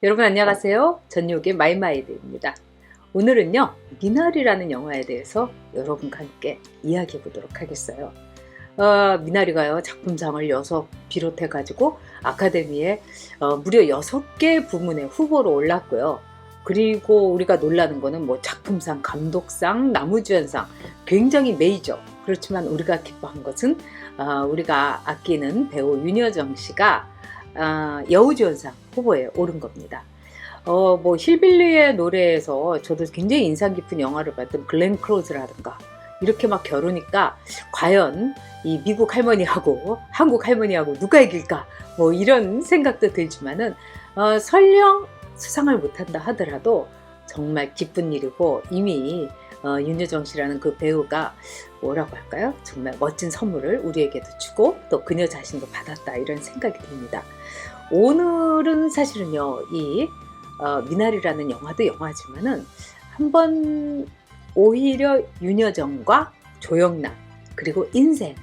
여러분 안녕하세요. 전유옥의 마이마이드입니다. 오늘은요, 미나리라는 영화에 대해서 여러분과 함께 이야기해 보도록 하겠어요. 미나리가요, 작품상을 6 비롯해 가지고 아카데미에 무려 6개 부문에 후보로 올랐고요. 그리고 우리가 놀라는 거는 뭐 작품상, 감독상, 나무주연상 굉장히 메이저. 그렇지만 우리가 기뻐한 것은 우리가 아끼는 배우 윤여정 씨가 여우주연상 후보에 오른 겁니다. 뭐 힐빌리의 노래에서 저도 굉장히 인상 깊은 영화를 봤던 글렌 클로즈라든가 이렇게 막 겨루니까 과연 이 미국 할머니하고 한국 할머니하고 누가 이길까 뭐 이런 생각도 들지만은 설령 수상을 못한다 하더라도 정말 기쁜 일이고 이미 윤여정 씨라는 그 배우가 뭐라고 할까요? 정말 멋진 선물을 우리에게도 주고 또 그녀 자신도 받았다 이런 생각이 듭니다. 오늘은 사실은요, 이 미나리라는 영화도 영화지만은 한번 오히려 윤여정과 조영남 그리고 인생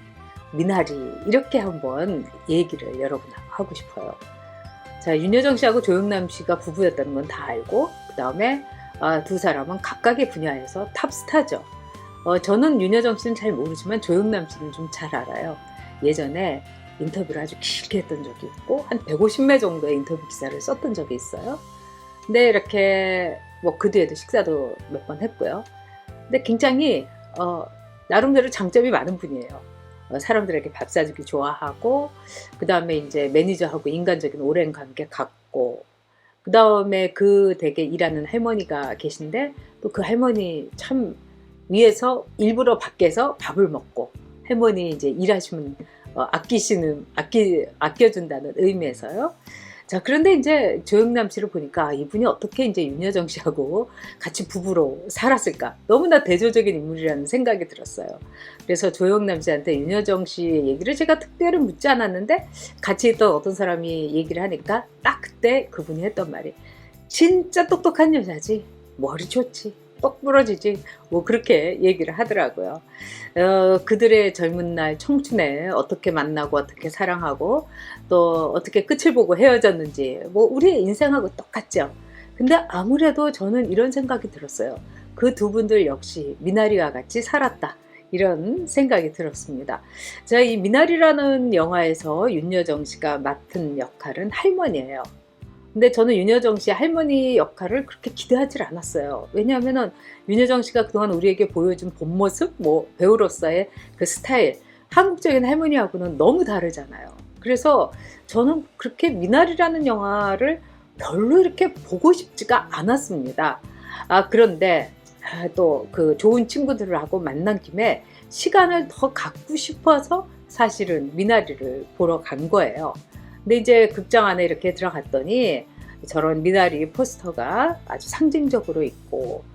미나리 이렇게 한번 얘기를 여러분하고 하고 싶어요. 자, 윤여정 씨하고 조영남 씨가 부부였다는 건 다 알고 그 다음에 두 사람은 각각의 분야에서 탑스타죠. 저는 윤여정 씨는 잘 모르지만 조영남 씨는 좀 잘 알아요. 예전에 인터뷰를 아주 길게 했던 적이 있고 한 150매 정도의 인터뷰 기사를 썼던 적이 있어요. 근데 이렇게 뭐 그 뒤에도 식사도 몇 번 했고요. 근데 굉장히 나름대로 장점이 많은 분이에요. 사람들에게 밥 사주기 좋아하고 그 다음에 이제 매니저하고 인간적인 오랜 관계 갖고 그 다음에 그 댁에 일하는 할머니가 계신데 또 그 할머니 참 위에서 일부러 밖에서 밥을 먹고 할머니 이제 일하시면 아껴준다는 의미에서요. 자, 그런데 이제 조영남 씨를 보니까 이분이 어떻게 이제 윤여정 씨하고 같이 부부로 살았을까? 너무나 대조적인 인물이라는 생각이 들었어요. 그래서 조영남 씨한테 윤여정 씨의 얘기를 제가 특별히 묻지 않았는데 같이 있던 어떤 사람이 얘기를 하니까 딱 그때 그분이 했던 말이 진짜 똑똑한 여자지. 머리 좋지. 똑 부러지지. 뭐 그렇게 얘기를 하더라고요. 그들의 젊은 날 청춘에 어떻게 만나고 어떻게 사랑하고 또 어떻게 끝을 보고 헤어졌는지 뭐 우리의 인생하고 똑같죠. 근데 아무래도 저는 이런 생각이 들었어요. 그 두 분들 역시 미나리와 같이 살았다. 이런 생각이 들었습니다. 자, 이 미나리라는 영화에서 윤여정 씨가 맡은 역할은 할머니예요. 근데 저는 윤여정 씨 할머니 역할을 그렇게 기대하지 않았어요. 왜냐하면은 윤여정 씨가 그동안 우리에게 보여준 본 모습, 뭐 배우로서의 그 스타일, 한국적인 할머니하고는 너무 다르잖아요. 그래서 저는 그렇게 미나리라는 영화를 별로 이렇게 보고 싶지가 않았습니다. 그런데 또 그 좋은 친구들하고 만난 김에 시간을 더 갖고 싶어서 사실은 미나리를 보러 간 거예요. 근데 이제 극장 안에 이렇게 들어갔더니 저런 미나리 포스터가 아주 상징적으로 있고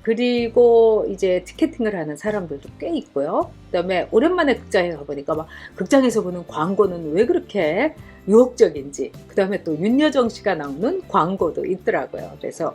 그리고 이제 티켓팅을 하는 사람들도 꽤 있고요. 그다음에 오랜만에 극장에 가보니까 막 극장에서 보는 광고는 왜 그렇게 유혹적인지 그다음에 또 윤여정 씨가 나오는 광고도 있더라고요. 그래서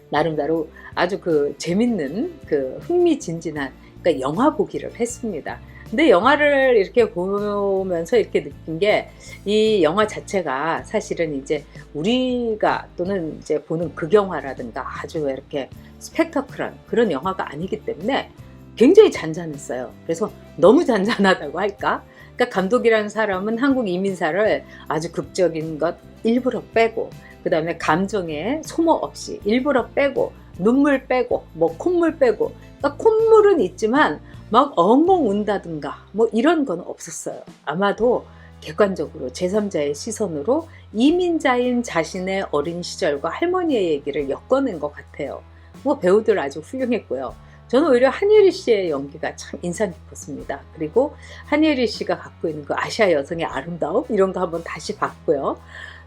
나름대로 아주 그 재밌는 그 흥미진진한 그러니까 영화 보기를 했습니다. 근데 영화를 이렇게 보면서 이렇게 느낀 게 이 영화 자체가 사실은 이제 우리가 또는 이제 보는 극영화라든가 아주 이렇게 스펙터클한 그런 영화가 아니기 때문에 굉장히 잔잔했어요. 그래서 너무 잔잔하다고 할까? 그러니까 감독이라는 사람은 한국 이민사를 아주 극적인 것 일부러 빼고 그 다음에 감정에 소모 없이 일부러 빼고 눈물 빼고 뭐 콧물 빼고 그러니까 콧물은 있지만 막 엉엉 운다든가 뭐 이런 건 없었어요. 아마도 객관적으로 제3자의 시선으로 이민자인 자신의 어린 시절과 할머니의 얘기를 엮어낸 것 같아요. 뭐 배우들 아주 훌륭했고요. 저는 오히려 한예리 씨의 연기가 참 인상 깊었습니다. 그리고 한예리 씨가 갖고 있는 그 아시아 여성의 아름다움 이런 거 한번 다시 봤고요.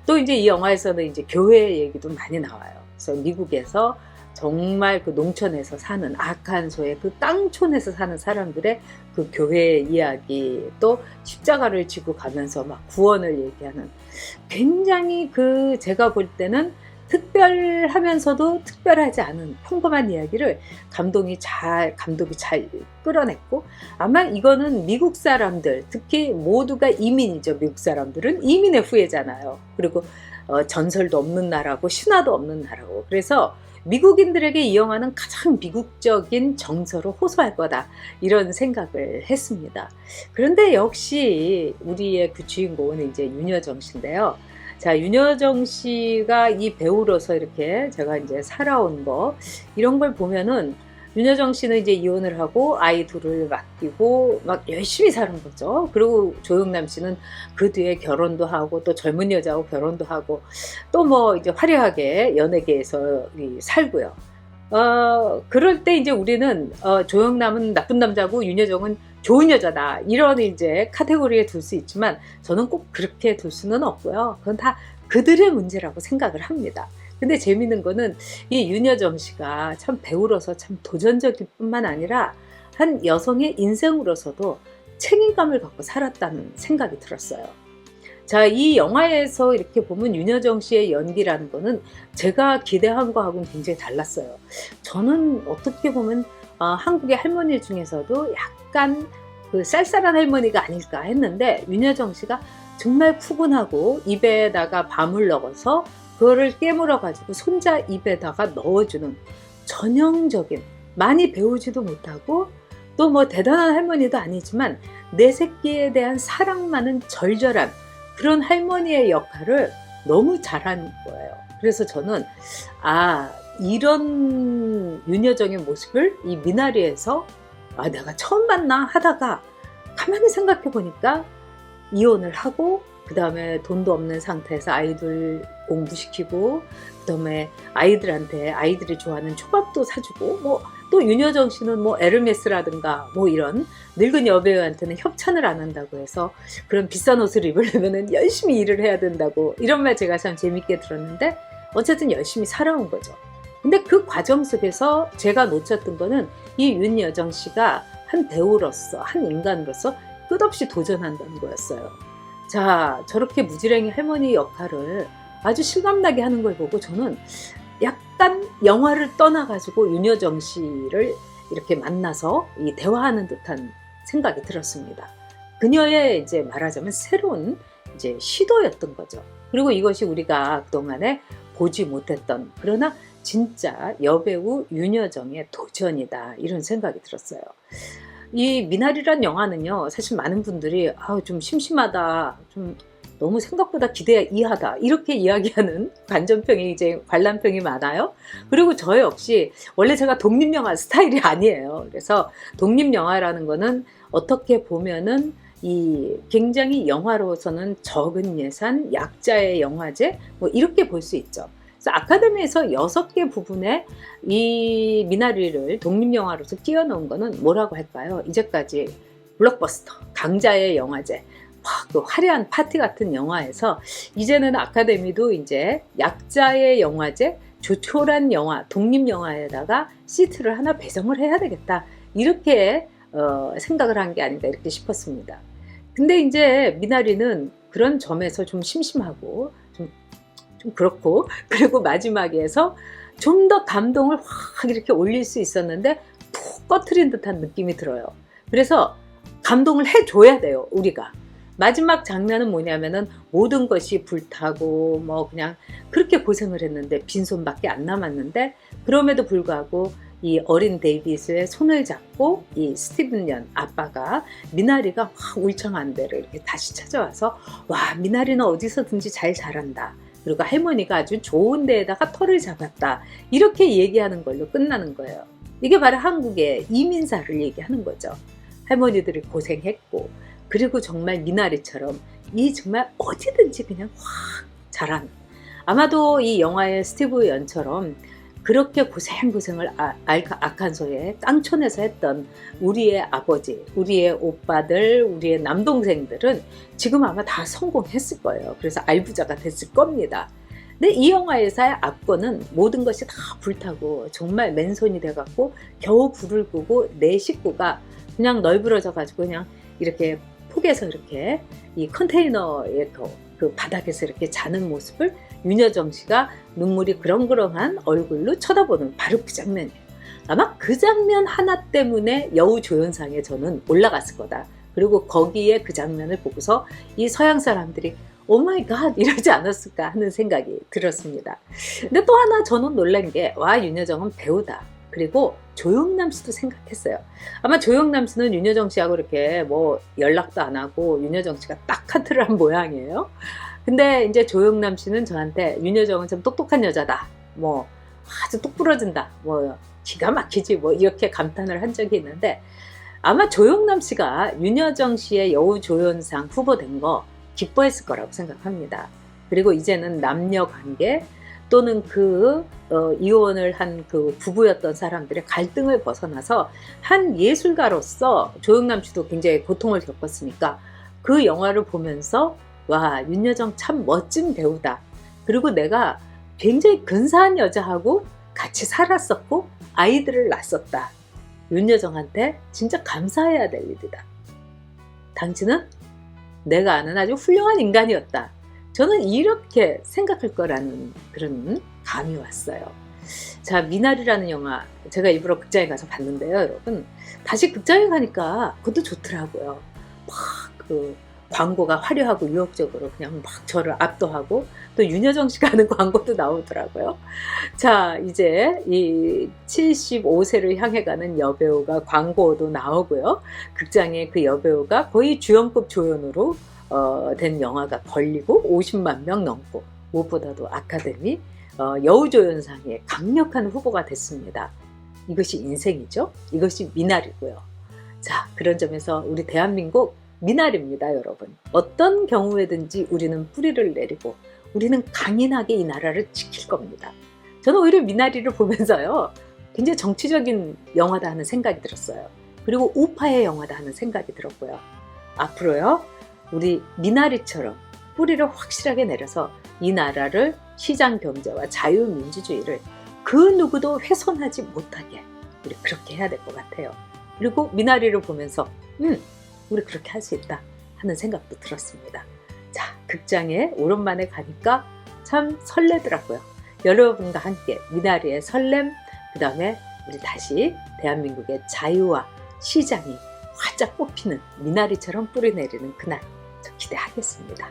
또 이제 이 영화에서는 이제 교회 얘기도 많이 나와요. 그래서 미국에서 정말 그 농촌에서 사는 아칸소의 그 깡촌에서 사는 사람들의 그 교회 이야기 또 십자가를 지고 가면서 막 구원을 얘기하는 굉장히 그 제가 볼 때는 특별하면서도 특별하지 않은 평범한 이야기를 감독이 잘 끌어냈고 아마 이거는 미국 사람들 특히 모두가 이민이죠. 미국 사람들은 이민의 후예잖아요. 그리고 전설도 없는 나라고 신화도 없는 나라고, 그래서 미국인들에게 이 영화는 가장 미국적인 정서로 호소할 거다, 이런 생각을 했습니다. 그런데 역시 우리의 그 주인공은 이제 윤여정 씨인데요. 자, 윤여정 씨가 이 배우로서 이렇게 제가 이제 살아온 거, 이런 걸 보면은 윤여정 씨는 이제 이혼을 하고 아이 둘을 맡기고 막 열심히 사는 거죠. 그리고 조영남 씨는 그 뒤에 결혼도 하고 또 젊은 여자하고 결혼도 하고 또 뭐 이제 화려하게 연예계에서 살고요. 그럴 때 이제 우리는 조영남은 나쁜 남자고 윤여정은 좋은 여자다, 이런 이제 카테고리에 둘 수 있지만 저는 꼭 그렇게 둘 수는 없고요. 그건 다 그들의 문제라고 생각을 합니다. 근데 재밌는 거는 이 윤여정 씨가 참 배우로서 참 도전적일 뿐만 아니라 한 여성의 인생으로서도 책임감을 갖고 살았다는 생각이 들었어요. 자, 이 영화에서 이렇게 보면 윤여정 씨의 연기라는 거는 제가 기대한 거하고는 굉장히 달랐어요. 저는 어떻게 보면 한국의 할머니 중에서도 약간 그 쌀쌀한 할머니가 아닐까 했는데, 윤여정 씨가 정말 푸근하고 입에다가 밤을 넣어서 그거를 깨물어 가지고 손자 입에다가 넣어주는 전형적인, 많이 배우지도 못하고 또 뭐 대단한 할머니도 아니지만 내 새끼에 대한 사랑 많은 절절한 그런 할머니의 역할을 너무 잘한 거예요. 그래서 저는 이런 윤여정의 모습을 이 미나리에서 내가 처음 봤나 하다가 가만히 생각해 보니까 이혼을 하고 그 다음에 돈도 없는 상태에서 아이들 공부시키고 그 다음에 아이들한테 아이들이 좋아하는 초밥도 사주고 뭐 또 윤여정 씨는 뭐 에르메스라든가 뭐 이런 늙은 여배우한테는 협찬을 안 한다고 해서 그런 비싼 옷을 입으려면 열심히 일을 해야 된다고, 이런 말 제가 참 재밌게 들었는데 어쨌든 열심히 살아온 거죠. 근데 그 과정 속에서 제가 놓쳤던 거는 이 윤여정 씨가 한 배우로서, 한 인간으로서 끝없이 도전한다는 거였어요. 자, 저렇게 무지랭이 할머니 역할을 아주 실감나게 하는 걸 보고 저는 약간 영화를 떠나가지고 윤여정 씨를 이렇게 만나서 이 대화하는 듯한 생각이 들었습니다. 그녀의 이제 말하자면 새로운 이제 시도였던 거죠. 그리고 이것이 우리가 그동안에 보지 못했던, 그러나 진짜 여배우 윤여정의 도전이다, 이런 생각이 들었어요. 이 미나리란 영화는요, 사실 많은 분들이 좀 심심하다, 좀 너무 생각보다 기대 이하다, 이렇게 이야기하는 관전평이, 이제 관람평이 많아요. 그리고 저 역시 원래 제가 독립영화 스타일이 아니에요. 그래서 독립영화라는 거는 어떻게 보면은 이 굉장히 영화로서는 적은 예산, 약자의 영화제, 뭐 이렇게 볼 수 있죠. 그래서 아카데미에서 6개 부분에 이 미나리를 독립영화로서 끼워놓은 거는 뭐라고 할까요? 이제까지 블록버스터, 강자의 영화제, 그 화려한 파티 같은 영화에서 이제는 아카데미도 이제 약자의 영화제, 조촐한 영화, 독립영화에다가 시트를 하나 배정을 해야 되겠다, 이렇게 생각을 한 게 아닌가 이렇게 싶었습니다. 근데 이제 미나리는 그런 점에서 좀 심심하고 좀 그렇고, 그리고 마지막에서 좀 더 감동을 확 이렇게 올릴 수 있었는데 푹 꺼트린 듯한 느낌이 들어요. 그래서 감동을 해줘야 돼요, 우리가. 마지막 장면은 뭐냐면은 모든 것이 불타고 뭐 그냥 그렇게 고생을 했는데 빈손밖에 안 남았는데, 그럼에도 불구하고 이 어린 데이빗의 손을 잡고 이 스티븐 연 아빠가 미나리가 확 울창한 데를 이렇게 다시 찾아와서, 와, 미나리는 어디서든지 잘 자란다, 그리고 할머니가 아주 좋은 데에다가 터를 잡았다, 이렇게 얘기하는 걸로 끝나는 거예요. 이게 바로 한국의 이민사를 얘기하는 거죠. 할머니들이 고생했고, 그리고 정말 미나리처럼 이 정말 어디든지 그냥 확 자란, 아마도 이 영화의 스티브 연처럼 그렇게 고생을 아칸소의 깡촌에서 했던 우리의 아버지, 우리의 오빠들, 우리의 남동생들은 지금 아마 다 성공했을 거예요. 그래서 알부자가 됐을 겁니다. 근데 이 영화에서의 압권은 모든 것이 다 불타고 정말 맨손이 돼갖고 겨우 불을 끄고 내 식구가 그냥 널브러져 가지고 그냥 이렇게 폭에서 이렇게 이 컨테이너의 그 바닥에서 이렇게 자는 모습을 윤여정 씨가 눈물이 그렁그렁한 얼굴로 쳐다보는 바로 그 장면이에요. 아마 그 장면 하나 때문에 여우조연상에 저는 올라갔을 거다. 그리고 거기에 그 장면을 보고서 이 서양 사람들이 오 마이 갓 이러지 않았을까 하는 생각이 들었습니다. 근데 또 하나 저는 놀란 게, 와, 윤여정은 배우다. 그리고 조영남 씨도 생각했어요. 아마 조영남 씨는 윤여정 씨하고 이렇게 뭐 연락도 안 하고 윤여정 씨가 딱 카트를 한 모양이에요. 근데 이제 조영남 씨는 저한테 윤여정은 좀 똑똑한 여자다. 뭐 아주 똑 부러진다. 뭐 기가 막히지. 뭐 이렇게 감탄을 한 적이 있는데, 아마 조영남 씨가 윤여정 씨의 여우조연상 후보된 거 기뻐했을 거라고 생각합니다. 그리고 이제는 남녀 관계 또는 이혼을 한 그 부부였던 사람들의 갈등을 벗어나서 한 예술가로서 조영남 씨도 굉장히 고통을 겪었으니까 그 영화를 보면서 와, 윤여정 참 멋진 배우다. 그리고 내가 굉장히 근사한 여자하고 같이 살았었고 아이들을 낳았었다. 윤여정한테 진짜 감사해야 될 일이다. 당신은 내가 아는 아주 훌륭한 인간이었다. 저는 이렇게 생각할 거라는 그런 감이 왔어요. 자, 미나리라는 영화 제가 일부러 극장에 가서 봤는데요, 여러분. 다시 극장에 가니까 그것도 좋더라고요. 막 그 광고가 화려하고 유혹적으로 그냥 막 저를 압도하고, 또 윤여정 씨가 하는 광고도 나오더라고요. 자, 이제 이 75세를 향해 가는 여배우가 광고도 나오고요. 극장에 그 여배우가 거의 주연급 조연으로 된 영화가 걸리고 50만 명 넘고, 무엇보다도 아카데미 여우조연상에 강력한 후보가 됐습니다. 이것이 인생이죠. 이것이 미나리고요. 자, 그런 점에서 우리 대한민국 미나리입니다, 여러분. 어떤 경우에든지 우리는 뿌리를 내리고 우리는 강인하게 이 나라를 지킬 겁니다. 저는 오히려 미나리를 보면서요, 굉장히 정치적인 영화다 하는 생각이 들었어요. 그리고 우파의 영화다 하는 생각이 들었고요. 앞으로요, 우리 미나리처럼 뿌리를 확실하게 내려서 이 나라를, 시장 경제와 자유민주주의를 그 누구도 훼손하지 못하게 우리 그렇게 해야 될 것 같아요. 그리고 미나리를 보면서 우리 그렇게 할 수 있다 하는 생각도 들었습니다. 자, 극장에 오랜만에 가니까 참 설레더라고요. 여러분과 함께 미나리의 설렘, 그 다음에 우리 다시 대한민국의 자유와 시장이 활짝 뽑히는 미나리처럼 뿌리내리는 그날 저 기대하겠습니다.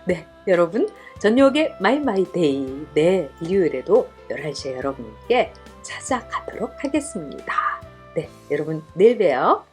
네, 여러분, 전욕의 마이마이데이, 네, 일요일에도 11시에 여러분께 찾아가도록 하겠습니다. 네, 여러분 내일 봬요.